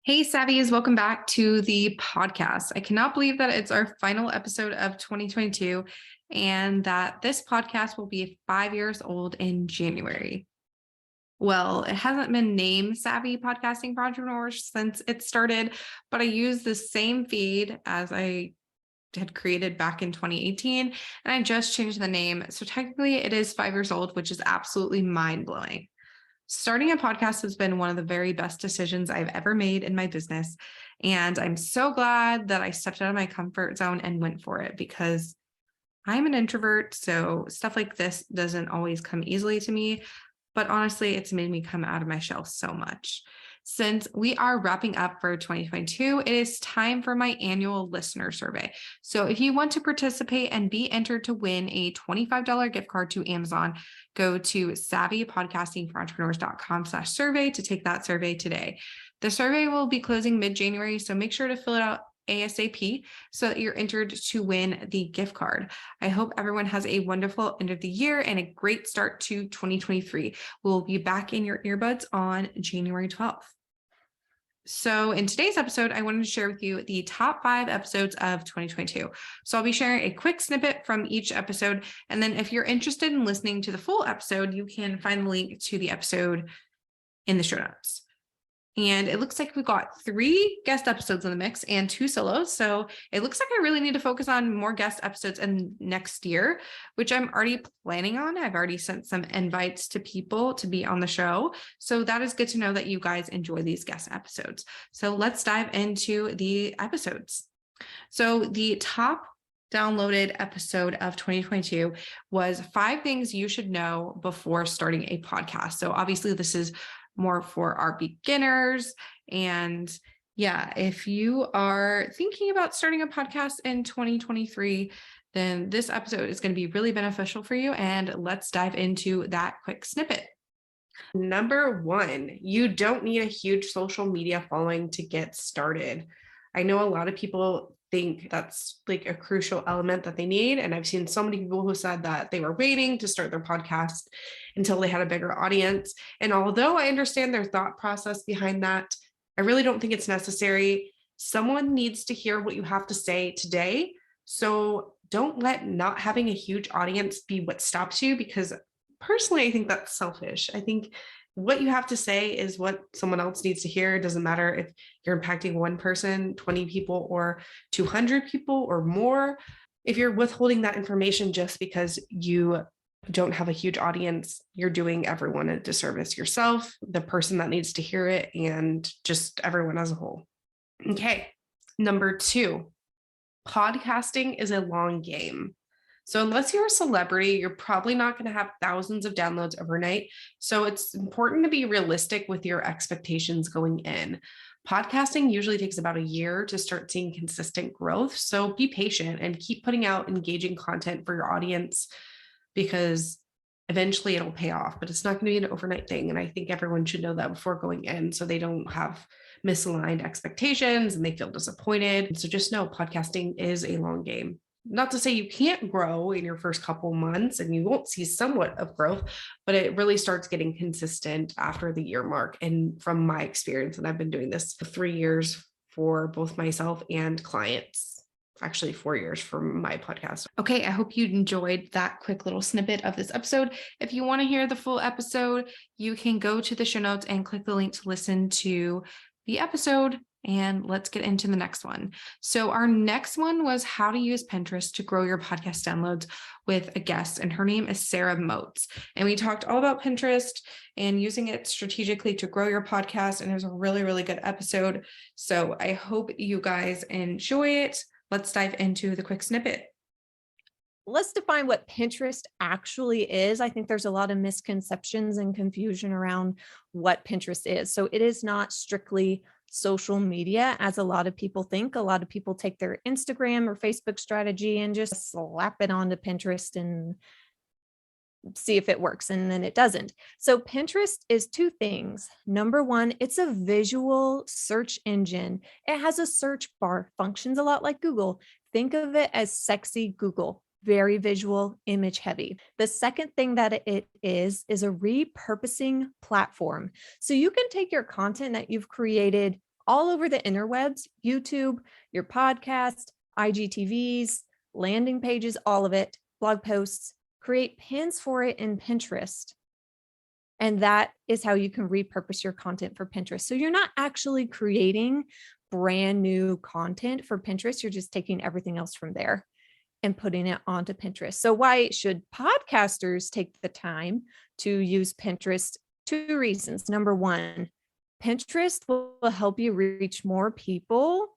Hey, Savvies, welcome back to the podcast. I cannot believe that it's our final episode of 2022 and that this podcast will be 5 years old in January. Well, it hasn't been named Savvy Podcasting for Entrepreneurs since it started, but I use the same feed as I had created back in 2018, and I just changed the name. So technically it is 5 years old, which is absolutely mind-blowing. Starting a podcast has been one of the very best decisions I've ever made in my business. And I'm so glad that I stepped out of my comfort zone and went for it because I'm an introvert. So stuff like this doesn't always come easily to me. But honestly, it's made me come out of my shell so much. Since we are wrapping up for 2022, it is time for my annual listener survey. So if you want to participate and be entered to win a $25 gift card to Amazon, go to savvypodcastingforentrepreneurs.com/survey to take that survey today. The survey will be closing mid-January, so make sure to fill it out ASAP so that you're entered to win the gift card. I hope everyone has a wonderful end of the year and a great start to 2023. We'll be back in your earbuds on January 12th. So in today's episode, I wanted to share with you the top 5 episodes of 2022. So I'll be sharing a quick snippet from each episode. And then if you're interested in listening to the full episode, you can find the link to the episode in the show notes. And it looks like we've got 3 guest episodes in the mix and 2 solos. So it looks like I really need to focus on more guest episodes in next year, which I'm already planning on. I've already sent some invites to people to be on the show. So that is good to know that you guys enjoy these guest episodes. So let's dive into the episodes. So the top downloaded episode of 2022 was 5 things you should know before starting a podcast. So obviously this is more for our beginners. And yeah, if you are thinking about starting a podcast in 2023, then this episode is going to be really beneficial for you. And let's dive into that quick snippet. Number 1, you don't need a huge social media following to get started. I know a lot of people think that's like a crucial element that they need. And I've seen so many people who said that they were waiting to start their podcast until they had a bigger audience. And although I understand their thought process behind that, I really don't think it's necessary. Someone needs to hear what you have to say today. So don't let not having a huge audience be what stops you, because personally, I think that's selfish. I think what you have to say is what someone else needs to hear. It doesn't matter if you're impacting one person, 20 people, or 200 people or more. If you're withholding that information just because you don't have a huge audience, you're doing everyone a disservice, yourself, the person that needs to hear it, and just everyone as a whole. Okay. Number 2, podcasting is a long game. So unless you're a celebrity, you're probably not going to have thousands of downloads overnight. So it's important to be realistic with your expectations going in. Podcasting usually takes about a year to start seeing consistent growth. So be patient and keep putting out engaging content for your audience, because eventually it'll pay off, but it's not going to be an overnight thing. And I think everyone should know that before going in, so they don't have misaligned expectations and they feel disappointed. So just know podcasting is a long game. Not to say you can't grow in your first couple months and you won't see somewhat of growth, but it really starts getting consistent after the year mark. And from my experience, and I've been doing this for 3 years for both myself and clients, actually 4 years for my podcast. Okay, I hope you enjoyed that quick little snippet of this episode. If you want to hear the full episode, you can go to the show notes and click the link to listen to the episode. And let's get into the next one. So our next one was how to use Pinterest to grow your podcast downloads with a guest. And her name is Sarah Motes. And we talked all about Pinterest and using it strategically to grow your podcast. And it was a really, really good episode. So I hope you guys enjoy it. Let's dive into the quick snippet. Let's define what Pinterest actually is. I think there's a lot of misconceptions and confusion around what Pinterest is. So it is not strictly social media, as a lot of people think. A lot of people take their Instagram or Facebook strategy and just slap it onto Pinterest and see if it works, and then it doesn't. So Pinterest is 2 things. Number 1, it's a visual search engine. It has a search bar, functions a lot like Google. Think of it as sexy Google. Very visual, image heavy. The second thing that it is a repurposing platform. So you can take your content that you've created all over the interwebs, YouTube, your podcast, IGTVs, landing pages, all of it, blog posts, create pins for it in Pinterest. And that is how you can repurpose your content for Pinterest. So you're not actually creating brand new content for Pinterest. You're just taking everything else from there and putting it onto Pinterest. So why should podcasters take the time to use Pinterest? 2 reasons. Number 1, Pinterest will help you reach more people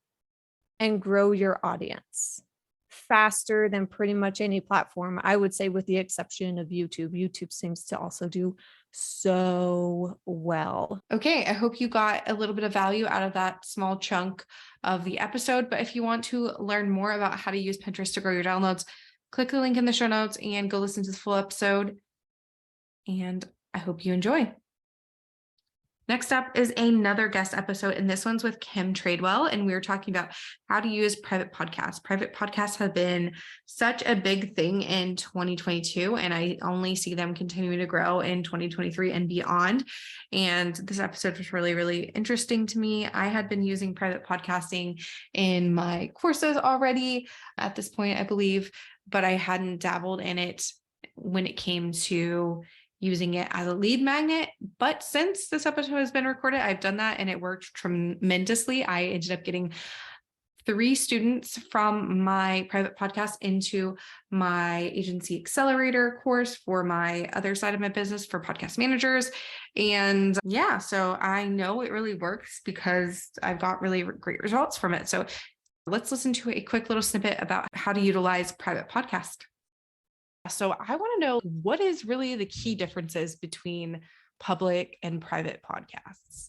and grow your audience faster than pretty much any platform, I would say, with the exception of YouTube. YouTube seems to also do so well. Okay, I hope you got a little bit of value out of that small chunk of the episode. But if you want to learn more about how to use Pinterest to grow your downloads, click the link in the show notes and go listen to the full episode. And I hope you enjoy. Next up is another guest episode, and this one's with Kim Tradewell, and we were talking about how to use private podcasts. Private podcasts have been such a big thing in 2022, and I only see them continuing to grow in 2023 and beyond. And this episode was really, really interesting to me. I had been using private podcasting in my courses already at this point, I believe, but I hadn't dabbled in it when it came to using it as a lead magnet. But since this episode has been recorded, I've done that and it worked tremendously. I ended up getting 3 students from my private podcast into my agency accelerator course for my other side of my business for podcast managers. And yeah, so I know it really works because I've got really great results from it. So let's listen to a quick little snippet about how to utilize private podcast. So I want to know, what is really the key differences between public and private podcasts?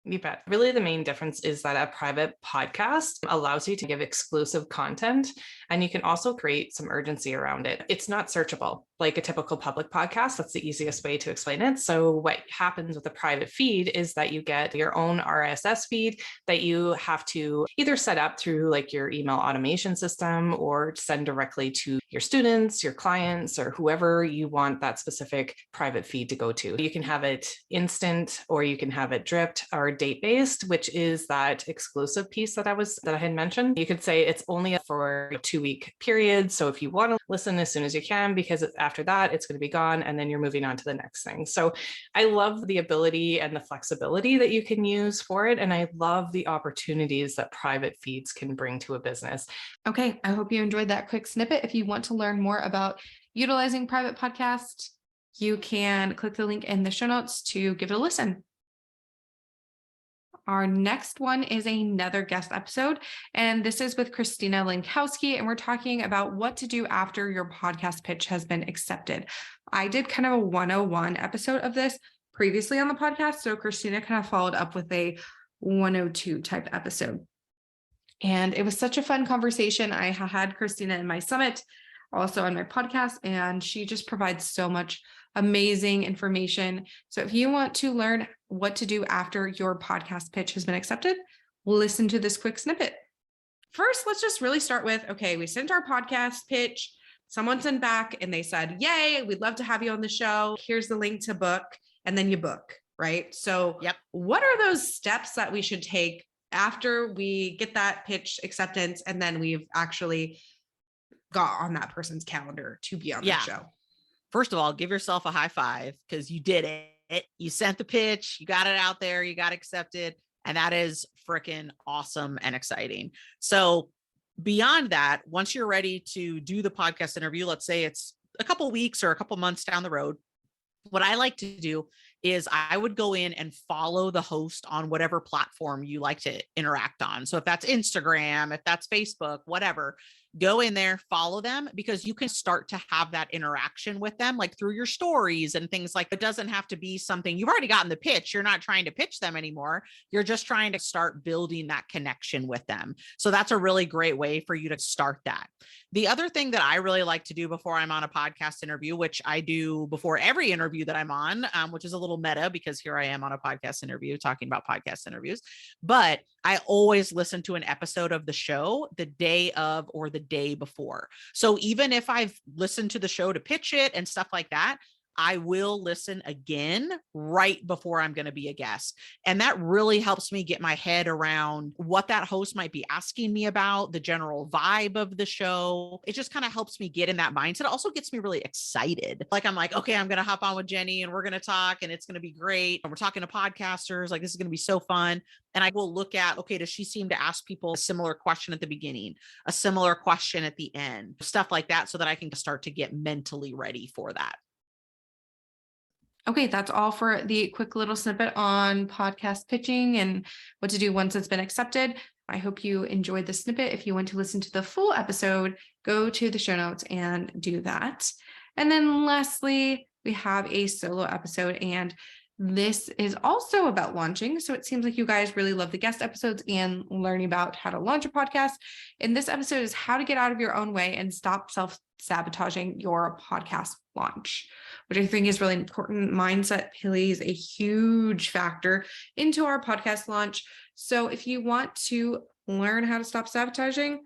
You bet. Really, the main difference is that a private podcast allows you to give exclusive content, and you can also create some urgency around it. It's not searchable like a typical public podcast. That's the easiest way to explain it. So what happens with a private feed is that you get your own RSS feed that you have to either set up through like your email automation system or send directly to your students, your clients, or whoever you want that specific private feed to go to. You can have it instant, or you can have it dripped or date-based, which is that exclusive piece that I had mentioned. You could say it's only for a 2-week period. So if you want to listen as soon as you can, because after that, it's going to be gone, and then you're moving on to the next thing. So I love the ability and the flexibility that you can use for it. And I love the opportunities that private feeds can bring to a business. Okay, I hope you enjoyed that quick snippet. If you want to learn more about utilizing private podcast, you can click the link in the show notes to give it a listen. Our next one is another guest episode, and this is with Christina Lankowski, and we're talking about what to do after your podcast pitch has been accepted. I did kind of a 101 episode of this previously on the podcast, so Christina kind of followed up with a 102 type episode. And it was such a fun conversation. I had Christina in my summit, also on my podcast, and she just provides so much amazing information. So if you want to learn what to do after your podcast pitch has been accepted, listen to this quick snippet. First, let's just really start with, okay, we sent our podcast pitch. Someone sent back and they said, yay, we'd love to have you on the show. Here's the link to book. And then you book, right? So What are those steps that we should take after we get that pitch acceptance and then we've actually got on that person's calendar to be on the show? First of all, give yourself a high five because you did it. You sent the pitch, you got it out there, you got accepted, and that is freaking awesome and exciting. So beyond that, once you're ready to do the podcast interview, let's say it's a couple weeks or a couple months down the road, what I like to do is I would go in and follow the host on whatever platform you like to interact on. So if that's Instagram, if that's Facebook, whatever, go in there, follow them, because you can start to have that interaction with them, like through your stories and things like it doesn't have to be something you've already gotten the pitch. You're not trying to pitch them anymore. You're just trying to start building that connection with them. So that's a really great way for you to start that. The other thing that I really like to do before I'm on a podcast interview, which I do before every interview that I'm on, which is a little meta because here I am on a podcast interview talking about podcast interviews, but I always listen to an episode of the show the day of or the day before. So even if I've listened to the show to pitch it and stuff like that, I will listen again right before I'm going to be a guest. And that really helps me get my head around what that host might be asking me about, the general vibe of the show. It just kind of helps me get in that mindset. It also gets me really excited. Like, I'm like, okay, I'm going to hop on with Jenny and we're going to talk and it's going to be great. And we're talking to podcasters. Like, this is going to be so fun. And I will look at, okay, does she seem to ask people a similar question at the beginning, a similar question at the end, stuff like that, so that I can start to get mentally ready for that. Okay, that's all for the quick little snippet on podcast pitching and what to do once it's been accepted. I hope you enjoyed the snippet. If you want to listen to the full episode, go to the show notes and do that. And then lastly, we have a solo episode, and this is also about launching. So it seems like you guys really love the guest episodes and learning about how to launch a podcast. And this episode is how to get out of your own way and stop self-sabotaging your podcast launch, which I think is really important. Mindset plays a huge factor into our podcast launch. So if you want to learn how to stop sabotaging,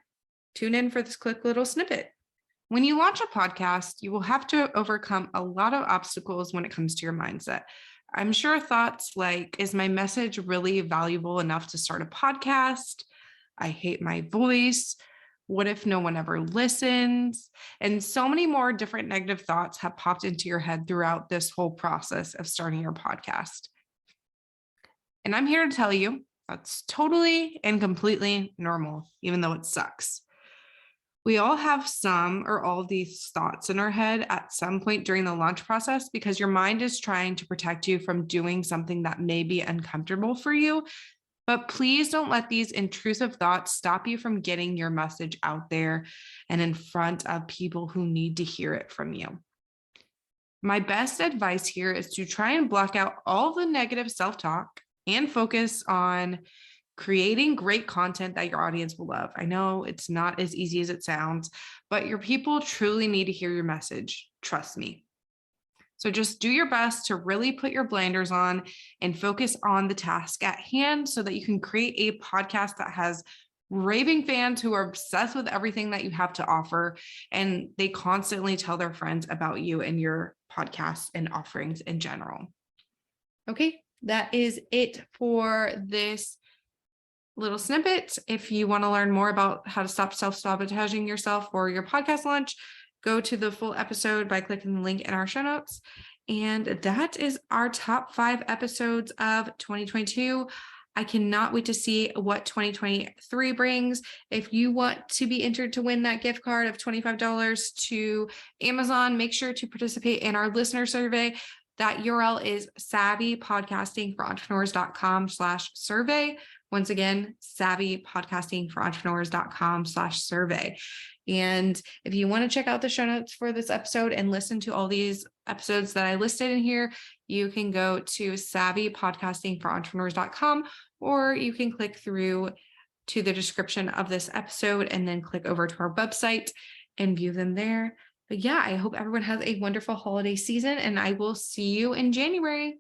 tune in for this quick little snippet. When you launch a podcast, you will have to overcome a lot of obstacles when it comes to your mindset. I'm sure thoughts like, is my message really valuable enough to start a podcast? I hate my voice. What if no one ever listens? And so many more different negative thoughts have popped into your head throughout this whole process of starting your podcast. And I'm here to tell you that's totally and completely normal, even though it sucks. We all have some or all of these thoughts in our head at some point during the launch process, because your mind is trying to protect you from doing something that may be uncomfortable for you. But please don't let these intrusive thoughts stop you from getting your message out there and in front of people who need to hear it from you. My best advice here is to try and block out all the negative self-talk and focus on creating great content that your audience will love. I know it's not as easy as it sounds, but your people truly need to hear your message. Trust me. So just do your best to really put your blinders on and focus on the task at hand so that you can create a podcast that has raving fans who are obsessed with everything that you have to offer. And they constantly tell their friends about you and your podcasts and offerings in general. Okay, that is it for this little snippet. If you want to learn more about how to stop self-sabotaging yourself for your podcast launch, go to the full episode by clicking the link in our show notes. And that is our top 5 episodes of 2022. I cannot wait to see what 2023 brings. If you want to be entered to win that gift card of $25 to Amazon, make sure to participate in our listener survey. That URL is savvypodcastingforentrepreneurs.com/survey. Once again, savvypodcastingforentrepreneurs.com/survey. And if you want to check out the show notes for this episode and listen to all these episodes that I listed in here, you can go to savvypodcastingforentrepreneurs.com, or you can click through to the description of this episode and then click over to our website and view them there. But yeah, I hope everyone has a wonderful holiday season, and I will see you in January.